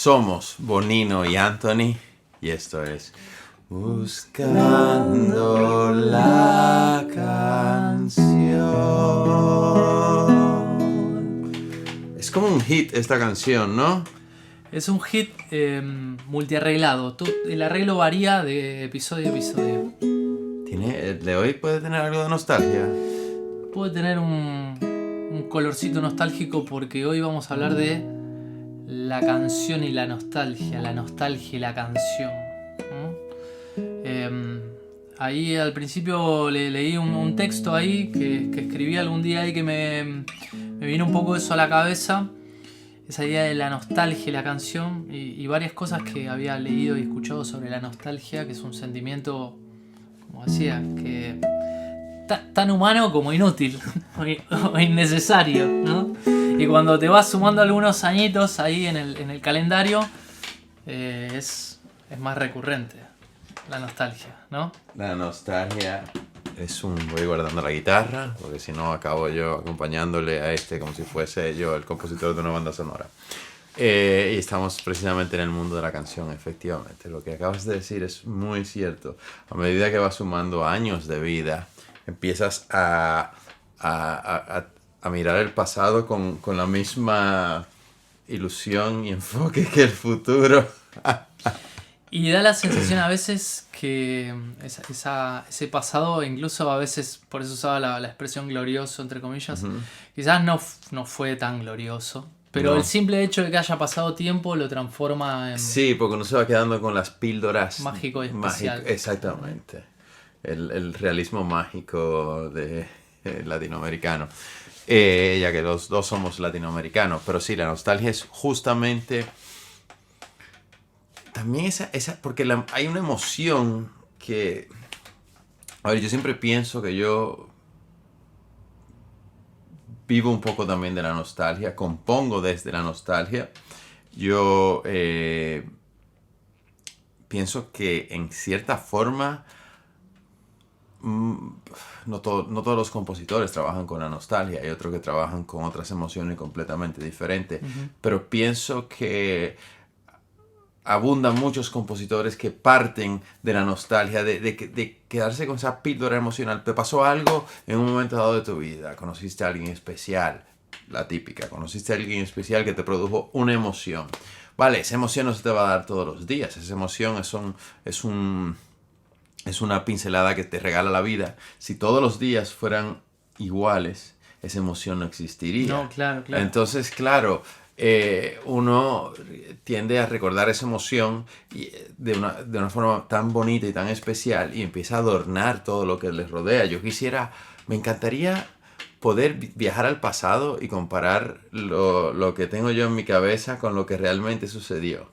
Somos Bonino y Anthony y esto es Buscando la Canción. Es como un hit esta canción, ¿no? Es un hit multiarreglado. El arreglo varía de episodio a episodio. El de hoy puede tener algo de nostalgia. Puede tener un colorcito nostálgico porque hoy vamos a hablar de la canción y la nostalgia y la canción. Ahí al principio leí un texto ahí que escribí algún día y que me vino un poco eso a la cabeza. Esa idea de la nostalgia y la canción y varias cosas que había leído y escuchado sobre la nostalgia, que es un sentimiento, como decía, que tan humano como inútil o innecesario, ¿no? Y cuando te vas sumando algunos añitos ahí en el calendario, es más recurrente la nostalgia, ¿no? La nostalgia es voy guardando la guitarra, porque si no acabo yo acompañándole a como si fuese yo el compositor de una banda sonora. Y estamos precisamente en el mundo de la canción, efectivamente. Lo que acabas de decir es muy cierto. A medida que vas sumando años de vida, empiezas a mirar el pasado con la misma ilusión y enfoque que el futuro. Y da la sensación a veces que ese pasado, incluso a veces, por eso usaba la expresión glorioso, entre comillas, quizás no fue tan glorioso. Pero el simple hecho de que haya pasado tiempo lo transforma en... Sí, porque uno se va quedando con las píldoras... Mágico y especial. Exactamente. El realismo mágico latinoamericano. Ya que los dos somos latinoamericanos. Pero sí, la nostalgia es justamente... También porque hay una emoción que... A ver, yo siempre pienso que yo vivo un poco también de la nostalgia, compongo desde la nostalgia. Yo pienso que en cierta forma no todos los compositores trabajan con la nostalgia, hay otros que trabajan con otras emociones completamente diferentes, pero pienso que abundan muchos compositores que parten de la nostalgia, de quedarse con esa píldora emocional. Te pasó algo en un momento dado de tu vida, conociste a alguien especial, la típica, conociste a alguien especial que te produjo una emoción. Vale, esa emoción no se te va a dar todos los días, esa emoción es una pincelada que te regala la vida. Si todos los días fueran iguales, esa emoción no existiría. No, claro. Entonces, claro... uno tiende a recordar esa emoción de una forma tan bonita y tan especial y empieza a adornar todo lo que les rodea. Me encantaría poder viajar al pasado y comparar lo que tengo yo en mi cabeza con lo que realmente sucedió.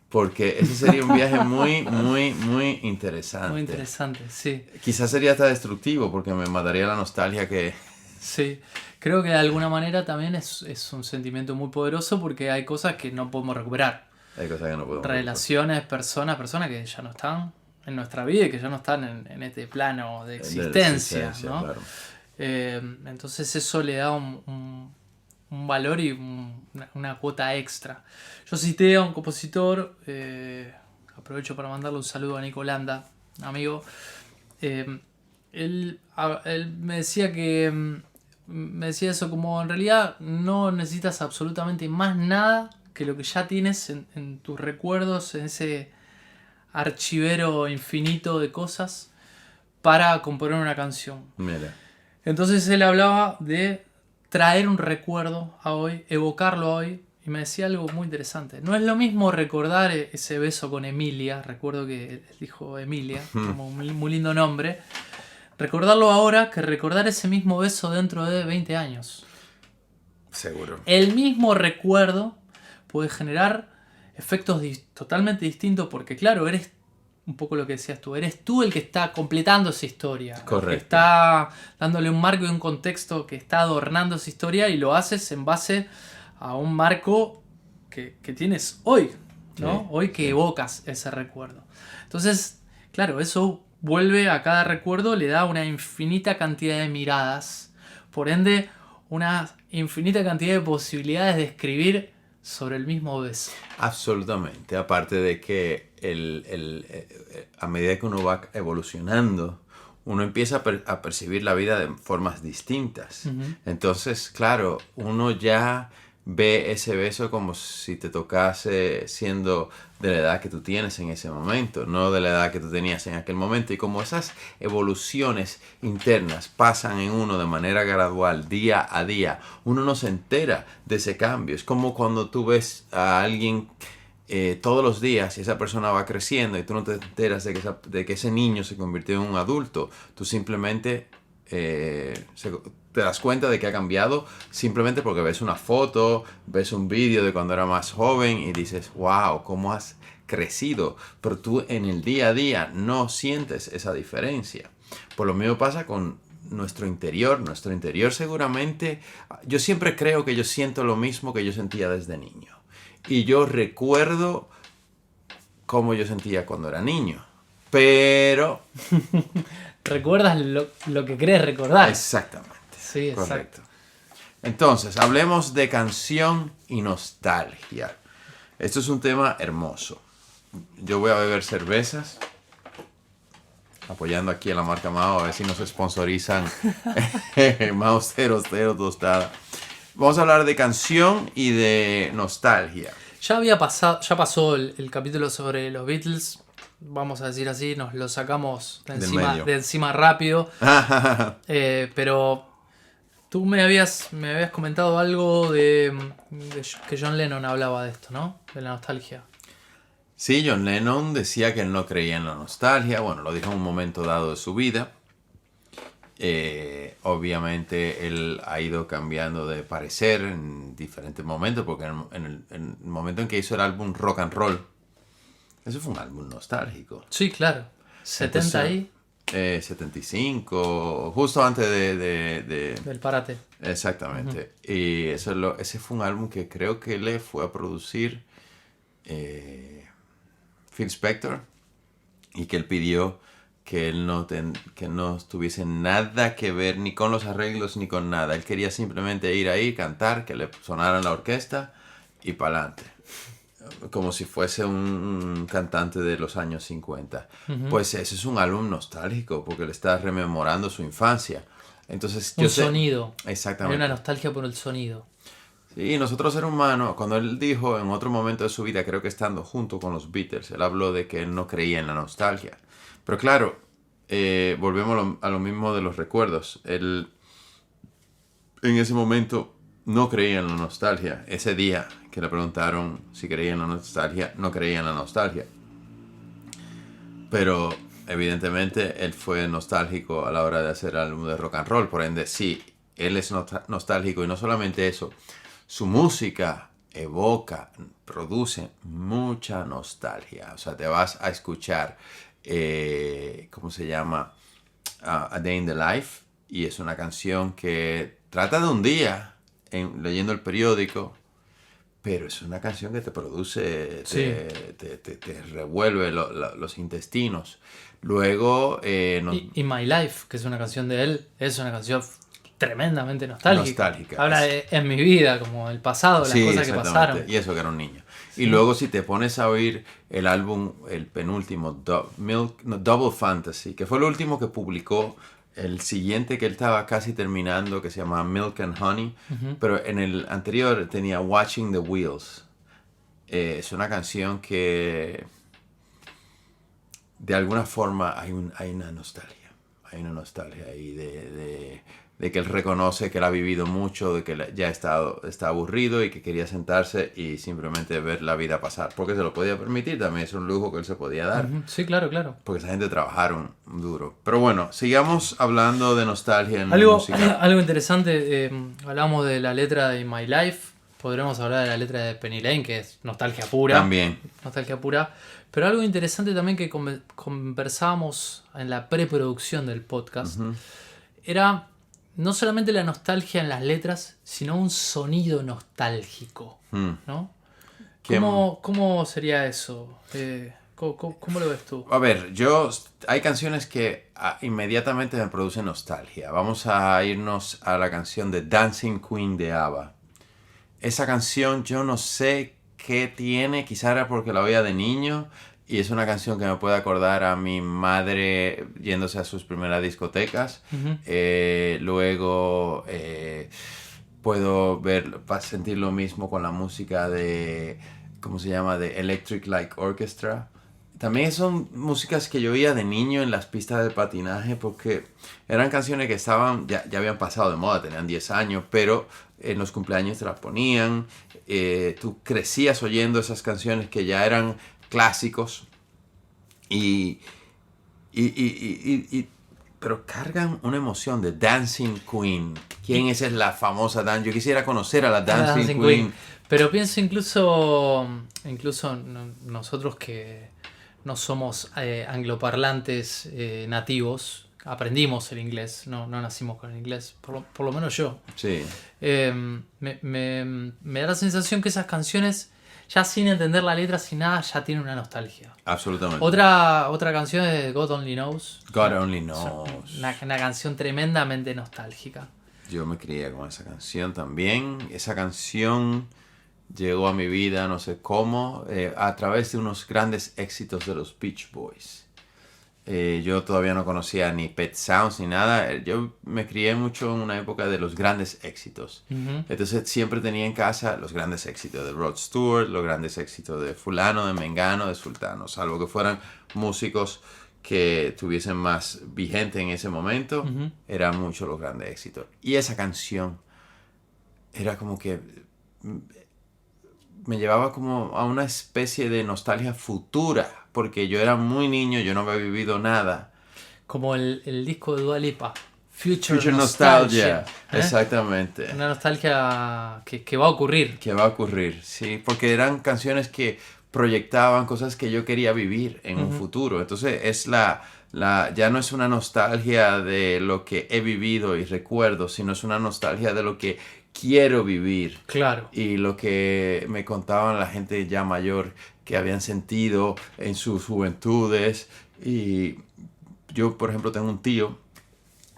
Porque ese sería un viaje muy, muy, muy interesante. Muy interesante, sí. Quizás sería hasta destructivo porque me mataría la nostalgia que... Sí, creo que de alguna manera también es un sentimiento muy poderoso porque hay cosas que no podemos recuperar. Hay cosas que no podemos Relaciones, personas que ya no están en nuestra vida y que ya no están en este plano de existencia, ¿no? Claro. Entonces eso le da un valor y una cuota extra. Yo cité a un compositor, aprovecho para mandarle un saludo a Nico Landa, amigo. Él me decía eso, como en realidad no necesitas absolutamente más nada que lo que ya tienes en tus recuerdos, en ese archivero infinito de cosas para componer una canción. Mira. Entonces él hablaba de traer un recuerdo a hoy, evocarlo a hoy, y me decía algo muy interesante. No es lo mismo recordar ese beso con Emilia, recuerdo que él dijo Emilia, como un muy lindo nombre, recordarlo ahora que recordar ese mismo beso dentro de 20 años. Seguro. El mismo recuerdo puede generar efectos totalmente distintos porque, claro, eres un poco lo que decías tú. Eres tú el que está completando esa historia. Correcto. El que está dándole un marco y un contexto, que está adornando esa historia y lo haces en base a un marco que tienes hoy, ¿no? Sí, hoy que evocas ese recuerdo. Entonces, claro, eso vuelve a cada recuerdo, le da una infinita cantidad de miradas, por ende una infinita cantidad de posibilidades de escribir sobre el mismo beso. Absolutamente. Aparte de que a medida que uno va evolucionando, uno empieza a percibir la vida de formas distintas. Uh-huh. Entonces, claro, uno ya ve ese beso como si te tocase siendo de la edad que tú tienes en ese momento, no de la edad que tú tenías en aquel momento. Y como esas evoluciones internas pasan en uno de manera gradual, día a día, uno no se entera de ese cambio. Es como cuando tú ves a alguien todos los días y esa persona va creciendo y tú no te enteras de que ese niño se convirtió en un adulto. Tú simplemente te das cuenta de que ha cambiado simplemente porque ves una foto, ves un vídeo de cuando era más joven y dices, wow, cómo has crecido. Pero tú en el día a día no sientes esa diferencia. Pues lo mismo pasa con nuestro interior. Nuestro interior seguramente, yo siempre creo que yo siento lo mismo que yo sentía desde niño. Y yo recuerdo cómo yo sentía cuando era niño. Pero... ¿Recuerdas lo que crees recordar? Exactamente. Sí, exacto. Correcto. Entonces, hablemos de canción y nostalgia. Esto es un tema hermoso. Yo voy a beber cervezas, apoyando aquí a la marca Mao, a ver si nos sponsorizan Mao 00 tostada. Vamos a hablar de canción y de nostalgia. Ya pasó el capítulo sobre los Beatles. Vamos a decir así, nos lo sacamos de encima rápido. Pero tú me habías comentado algo de que John Lennon hablaba de esto, ¿no? De la nostalgia. Sí, John Lennon decía que él no creía en la nostalgia. Bueno, lo dijo en un momento dado de su vida. Obviamente él ha ido cambiando de parecer en diferentes momentos, porque en el momento en que hizo el álbum Rock and Roll, eso fue un álbum nostálgico. Sí, claro. 70 ahí. 75, justo antes del parate. Exactamente. Uh-huh. Y ese fue un álbum que creo que le fue a producir Phil Spector, y que él pidió que él que no tuviese nada que ver ni con los arreglos ni con nada. Él quería simplemente ir ahí, cantar, que le sonara en la orquesta y para adelante. Como si fuese un cantante de los años 50. Uh-huh. Pues ese es un álbum nostálgico porque le está rememorando su infancia. Entonces, sonido. Exactamente. Hay una nostalgia por el sonido. Sí, nosotros seres humanos, cuando él dijo en otro momento de su vida, creo que estando junto con los Beatles, él habló de que él no creía en la nostalgia. Pero claro, volvemos a lo mismo de los recuerdos. Él en ese momento no creía en la nostalgia. Ese día que le preguntaron si creía en la nostalgia, no creía en la nostalgia. Pero evidentemente él fue nostálgico a la hora de hacer el álbum de rock and roll. Por ende, sí, él es nostálgico. Y no solamente eso, su música produce mucha nostalgia. O sea, te vas a escuchar, ¿cómo se llama? A Day in the Life. Y es una canción que trata de un día leyendo el periódico. Pero es una canción que te produce, sí. te revuelve los intestinos. Luego... y My Life, que es una canción de él, es una canción tremendamente nostálgica. Habla de en mi vida, como el pasado, las cosas que pasaron. Y eso que era un niño. Sí. Y luego si te pones a oír el álbum, el penúltimo, Double Fantasy, que fue el último que publicó. El siguiente que él estaba casi terminando, que se llama Milk and Honey, uh-huh. Pero en el anterior tenía Watching the Wheels. Es una canción que de alguna forma hay una nostalgia. Hay una nostalgia ahí de que él reconoce que él ha vivido mucho, de que ya está aburrido y que quería sentarse y simplemente ver la vida pasar. Porque se lo podía permitir, también es un lujo que él se podía dar. Uh-huh. Sí, claro. Porque esa gente trabajaron duro. Pero bueno, sigamos hablando de nostalgia en la música. Algo interesante, hablamos de la letra de My Life, podremos hablar de la letra de Penny Lane, que es nostalgia pura. También. Nostalgia pura. Pero algo interesante también que conversábamos en la preproducción del podcast, uh-huh. Era... no solamente la nostalgia en las letras, sino un sonido nostálgico, ¿no? ¿Cómo sería eso? ¿Cómo lo ves tú? A ver, hay canciones que inmediatamente me producen nostalgia. Vamos a irnos a la canción de Dancing Queen de ABBA. esa canción yo no sé qué tiene, quizá era porque la oía de niño y es una canción que me puede acordar a mi madre yéndose a sus primeras discotecas. Luego puedo sentir lo mismo con la música de, ¿cómo se llama? De Electric Light Orchestra. También son músicas que yo oía de niño en las pistas de patinaje porque eran canciones que estaban, ya habían pasado de moda, tenían 10 años, pero en los cumpleaños te las ponían. Tú crecías oyendo esas canciones que ya eran clásicos pero cargan una emoción de Dancing Queen. ¿Quién es la famosa Dancing? Yo quisiera conocer a la Dancing Queen. Pero pienso incluso nosotros que no somos angloparlantes nativos, aprendimos el inglés, no nacimos con el inglés, por lo menos yo. Sí. Me da la sensación que esas canciones, ya sin entender la letra, sin nada, ya tienen una nostalgia. Absolutamente. Otra canción es de God Only Knows. God Only Knows. Una canción tremendamente nostálgica. Yo me crié con esa canción también. Esa canción llegó a mi vida, no sé cómo, a través de unos grandes éxitos de los Beach Boys. Yo todavía no conocía ni Pet Sounds ni nada. Yo me crié mucho en una época de los grandes éxitos. Uh-huh. Entonces siempre tenía en casa los grandes éxitos de Rod Stewart, los grandes éxitos de fulano, de mengano, de sultano. Salvo que fueran músicos que estuviesen más vigentes en ese momento, uh-huh, eran muchos los grandes éxitos. Y esa canción era como que me llevaba como a una especie de nostalgia futura, porque yo era muy niño, yo no había vivido nada. Como el disco de Dua Lipa, Future Nostalgia. Exactamente. Una nostalgia que va a ocurrir. Que va a ocurrir, sí, porque eran canciones que proyectaban cosas que yo quería vivir en un futuro. Entonces es ya no es una nostalgia de lo que he vivido y recuerdo, sino es una nostalgia de lo que quiero vivir. Claro. Y lo que me contaban la gente ya mayor que habían sentido en sus juventudes. Y yo, por ejemplo, tengo un tío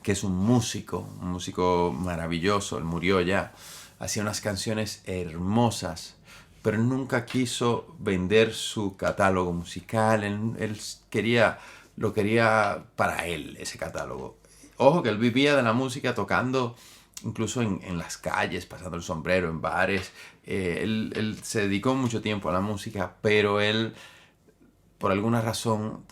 que es un músico maravilloso, él murió ya, hacía unas canciones hermosas, pero nunca quiso vender su catálogo musical. Él lo quería para él, ese catálogo. Ojo que él vivía de la música tocando incluso en las calles, pasando el sombrero en bares. Él se dedicó mucho tiempo a la música, pero él, por alguna razón,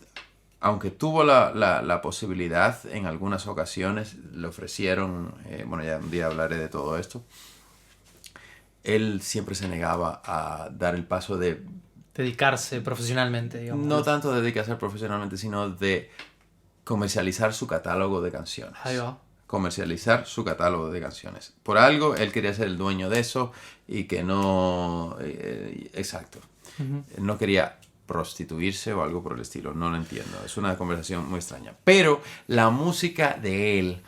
aunque tuvo la posibilidad en algunas ocasiones, le ofrecieron, bueno, ya un día hablaré de todo esto, él siempre se negaba a dar el paso de dedicarse profesionalmente, digamos. No tanto de dedicarse profesionalmente, sino de comercializar su catálogo de canciones. Ahí va. Comercializar su catálogo de canciones. Por algo, él quería ser el dueño de eso y que no... exacto. Uh-huh. No quería prostituirse o algo por el estilo. No lo entiendo. Es una conversación muy extraña. Pero la música de él,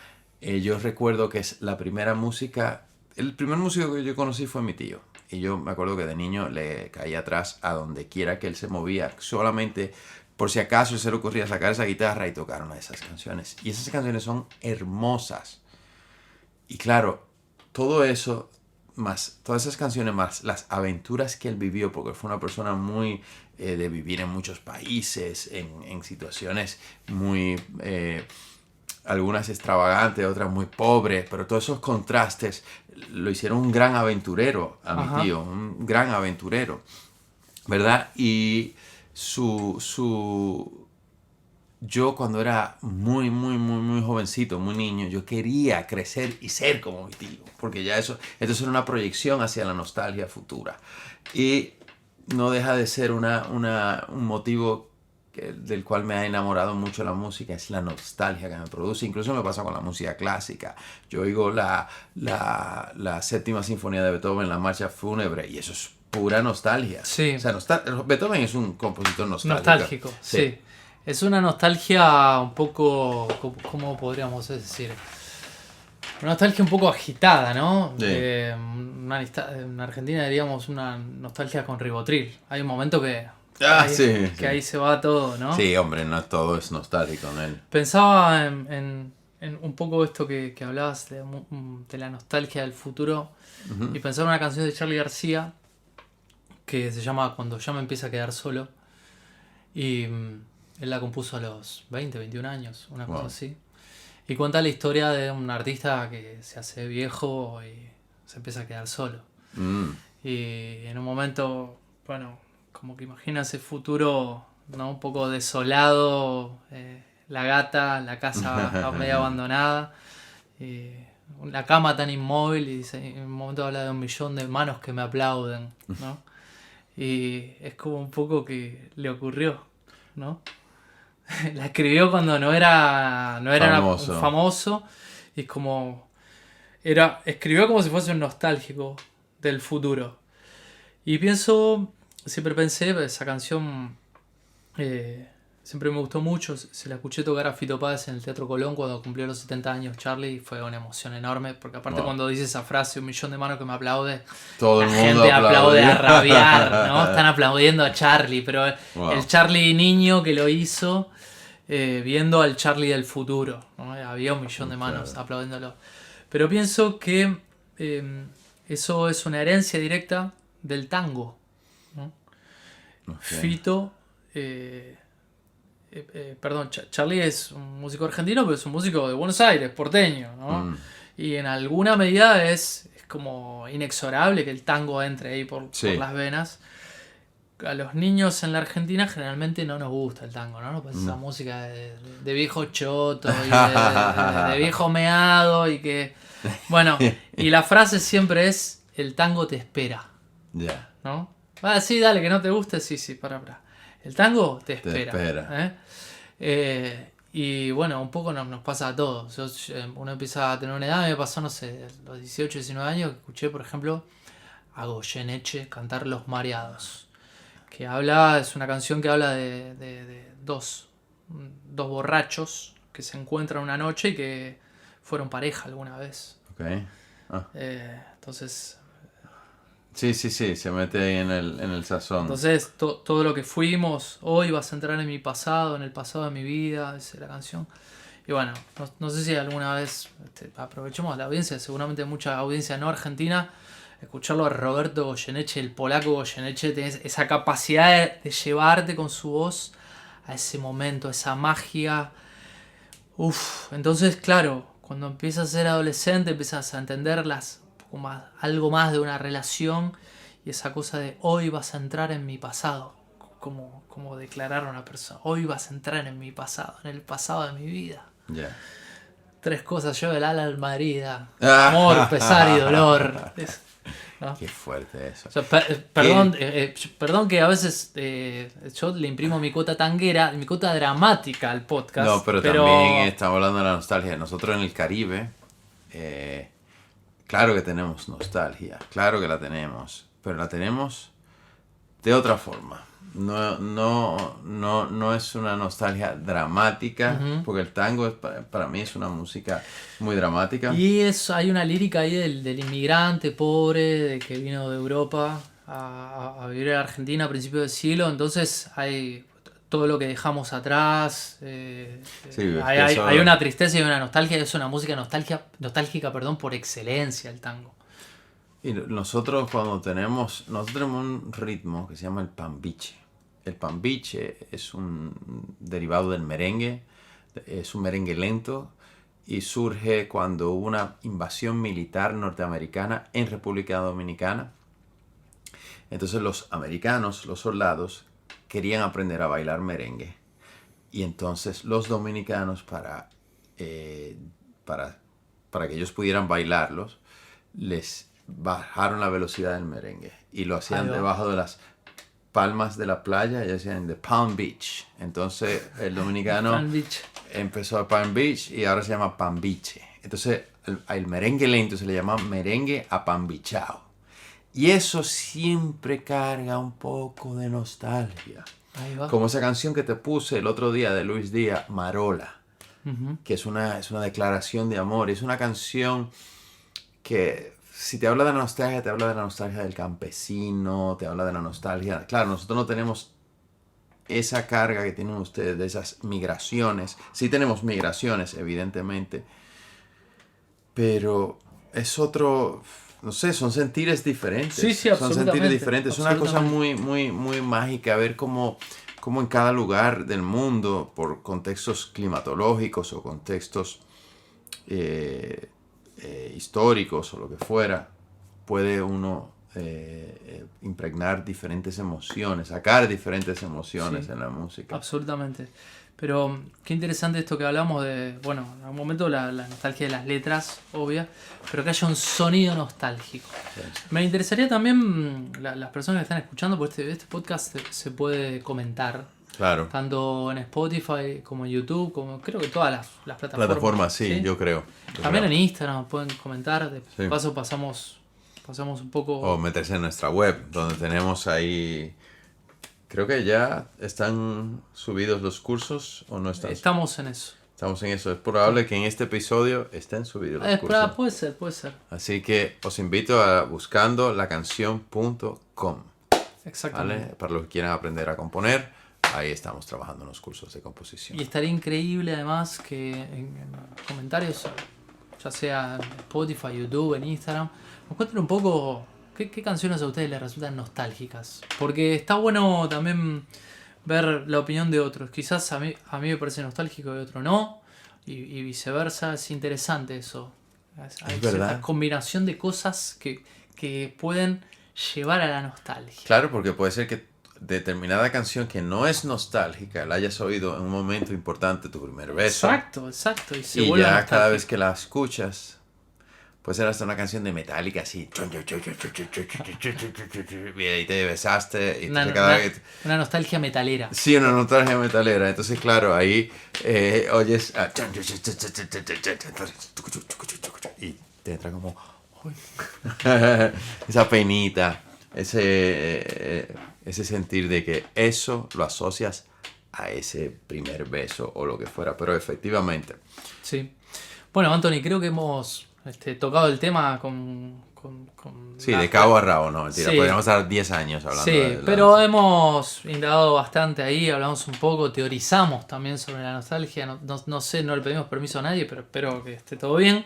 yo recuerdo que es la primera música... El primer músico que yo conocí fue mi tío. Y yo me acuerdo que de niño le caía atrás a donde quiera que él se movía. Solamente por si acaso se le ocurría sacar esa guitarra y tocar una de esas canciones. Y esas canciones son hermosas. Y claro, todo eso, más todas esas canciones, más las aventuras que él vivió, porque fue una persona muy de vivir en muchos países, en situaciones muy... algunas extravagantes, otras muy pobres, pero todos esos contrastes lo hicieron un gran aventurero a mi tío, un gran aventurero, ¿verdad? Y yo cuando era muy jovencito, muy niño, yo quería crecer y ser como mi tío, porque ya eso, entonces era una proyección hacia la nostalgia futura. Y no deja de ser un motivo del cual me ha enamorado mucho la música, es la nostalgia que me produce. Incluso me pasa con la música clásica. Yo oigo la séptima sinfonía de Beethoven, la marcha fúnebre, y eso es pura nostalgia. Sí. O sea, Beethoven es un compositor nostálgico. Sí. Es una nostalgia un poco, ¿cómo podríamos decir? Una nostalgia un poco agitada, ¿no? Sí. En Argentina diríamos una nostalgia con ribotril. Hay un momento que ahí se va todo, ¿no? Sí, hombre, no todo es nostálgico en él. Pensaba en un poco esto que hablabas de la nostalgia del futuro y pensar en una canción de Charly García que se llama Cuando ya me empieza a quedar solo. Y él la compuso a los 20, 21 años, una cosa así. Y cuenta la historia de un artista que se hace viejo y se empieza a quedar solo. Y en un momento, bueno, como que imagina ese futuro, ¿no? Un poco desolado, la gata, la casa medio abandonada, la cama tan inmóvil, y dice, en un momento habla de 1 millón de manos que me aplauden, ¿no? Y es como un poco que le ocurrió, ¿no? La escribió cuando no era Famoso. un famoso, y es como escribió como si fuese un nostálgico del futuro. Y siempre pensé, esa canción siempre me gustó mucho. Se la escuché tocar a Fito Páez en el Teatro Colón cuando cumplió los 70 años Charly, y fue una emoción enorme, porque aparte cuando dice esa frase, 1 millón de manos que me aplaude, todo la el mundo gente aplaude a aplaudió. rabiar, ¿no? Están aplaudiendo a Charly, pero el Charly niño que lo hizo, viendo al Charly del futuro, ¿no? Había 1 millón de manos aplaudiéndolo. Pero pienso que eso es una herencia directa del tango, ¿no? Fito, Charly es un músico argentino, pero es un músico de Buenos Aires, porteño, ¿no? Y en alguna medida es como inexorable que el tango entre ahí por las venas. A los niños en la Argentina generalmente no nos gusta el tango, ¿no? Pues esa música de viejo choto y de viejo meado, y que... Bueno, y la frase siempre es: el tango te espera. ¿No? Sí, dale, que no te guste, sí, para. El tango te espera. Y bueno, un poco nos pasa a todos. Uno empieza a tener una edad, me pasó, no sé, los 18, 19 años, que escuché, por ejemplo, a Goyeneche cantar Los Mareados. Que es una canción que habla de dos borrachos que se encuentran una noche y que fueron pareja alguna vez. Entonces... Sí, se mete ahí en el sazón. Entonces, todo lo que fuimos, hoy vas a entrar en mi pasado, en el pasado de mi vida, esa es la canción. Y bueno, no sé si alguna vez aprovechemos la audiencia, seguramente mucha audiencia no argentina, escucharlo a Roberto Goyeneche, el polaco Goyeneche, tenés esa capacidad de llevarte con su voz a ese momento, a esa magia. Entonces, claro, cuando empiezas a ser adolescente, empiezas a entenderlas algo más de una relación, y esa cosa de hoy vas a entrar en mi pasado, como declarar a una persona, hoy vas a entrar en mi pasado, en el pasado de mi vida. 3 cosas yo del alma herida, amor, pesar y dolor. ¿No? Qué fuerte eso. O sea, perdón que a veces yo le imprimo mi cuota tanguera, mi cuota dramática al podcast. No, pero también estamos hablando de la nostalgia. Nosotros en el Caribe, claro que tenemos nostalgia, claro que la tenemos, pero la tenemos de otra forma. No es una nostalgia dramática, porque el tango para mí es una música muy dramática. Y hay una lírica ahí del inmigrante pobre que vino de Europa a vivir en Argentina a principios del siglo, entonces hay todo lo que dejamos atrás, hay una tristeza y una nostalgia, es una música nostálgica, por excelencia el tango. Y nosotros tenemos un ritmo que se llama el pambiche. El pambiche es un derivado del merengue, es un merengue lento, y surge cuando hubo una invasión militar norteamericana en República Dominicana. Entonces los americanos, los soldados, querían aprender a bailar merengue. Y entonces los dominicanos, para que ellos pudieran bailarlos, les bajaron la velocidad del merengue y lo hacían debajo de las palmas de la playa, y hacían de Palm Beach. Entonces el dominicano empezó a Palm Beach y ahora se llama pambiche. Entonces el merengue lento se le llama merengue apambichao. Y eso siempre carga un poco de nostalgia. Como esa canción que te puse el otro día de Luis Díaz, Marola, que es una declaración de amor. Es una canción que, si te habla de la nostalgia, te habla de la nostalgia del campesino, te habla de la nostalgia. Claro, nosotros no tenemos esa carga que tienen ustedes de esas migraciones. Sí tenemos migraciones, evidentemente, pero es otro, no sé, son sentires diferentes. Sí, sí, son sentires absolutamente, diferentes. Es una cosa muy, muy, muy mágica ver cómo en cada lugar del mundo, por contextos climatológicos o contextos históricos o lo que fuera, puede uno impregnar diferentes emociones, sacar diferentes emociones en la música. Absolutamente. Pero qué interesante esto que hablamos de, bueno, en algún momento la nostalgia de las letras, obvia, pero que haya un sonido nostálgico. Sí. Me interesaría también las personas que están escuchando, porque este podcast se puede comentar. Claro. Tanto en Spotify como en YouTube, como creo que todas las plataformas. Plataformas, sí, yo creo. También en Instagram pueden comentar. De paso Sí. pasamos un poco... O meterse en nuestra web, donde tenemos ahí... Creo que ya están subidos los cursos o no están. Estamos en eso. Estamos en eso. Es probable que en este episodio estén subidos los cursos. Puede ser. Así que os invito a buscando lacanción.com. Exactamente. ¿Vale? Para los que quieran aprender a componer, ahí estamos trabajando en los cursos de composición. Y estaría increíble además que en comentarios, ya sea en Spotify, YouTube, en Instagram, nos cuenten un poco qué canciones a ustedes les resultan nostálgicas. Porque está bueno también ver la opinión de otros. Quizás a mí me parece nostálgico y otro no. Y viceversa. Es interesante eso. Es verdad. Esa combinación de cosas que pueden llevar a la nostalgia. Claro, porque puede ser que determinada canción que no es nostálgica la hayas oído en un momento importante, tu primer beso. Exacto. Y ya cada vez que la escuchas, puede ser hasta una canción de Metallica así. Y ahí te besaste. Y una nostalgia metalera. Sí, una nostalgia metalera. Entonces, claro, ahí oyes. Y te entra como. Esa penita. Ese sentir de que eso lo asocias a ese primer beso o lo que fuera. Pero efectivamente. Sí. Bueno, Anthony, creo que hemos tocado el tema con sí, de cabo a rabo, no, mentira. Sí. Podríamos estar 10 años hablando Sí, pero hemos indagado bastante ahí, hablamos un poco, teorizamos también sobre la nostalgia. No sé, no le pedimos permiso a nadie, pero espero que esté todo bien.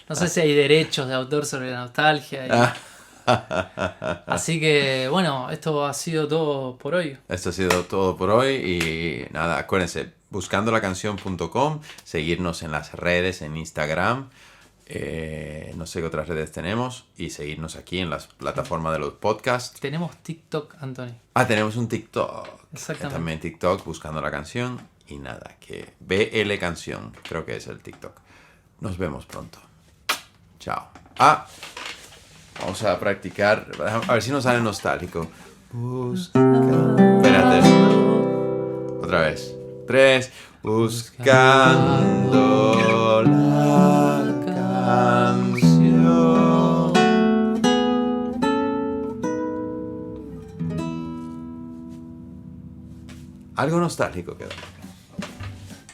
No sé si hay derechos de autor sobre la nostalgia. Así que, bueno, esto ha sido todo por hoy. Esto ha sido todo por hoy y nada, acuérdense, buscandolacanción.com, seguirnos en las redes, en Instagram, no sé qué otras redes tenemos, y seguirnos aquí en las plataformas de los podcasts. Tenemos TikTok, Anthony. Tenemos un TikTok. Exactamente. También TikTok, Buscando la Canción, y nada, que BL Canción, creo que es el TikTok. Nos vemos pronto. Chao. Vamos a practicar, a ver si nos sale nostálgico. Espérate. Otra vez. 3. Buscando la canción. Algo nostálgico quedó.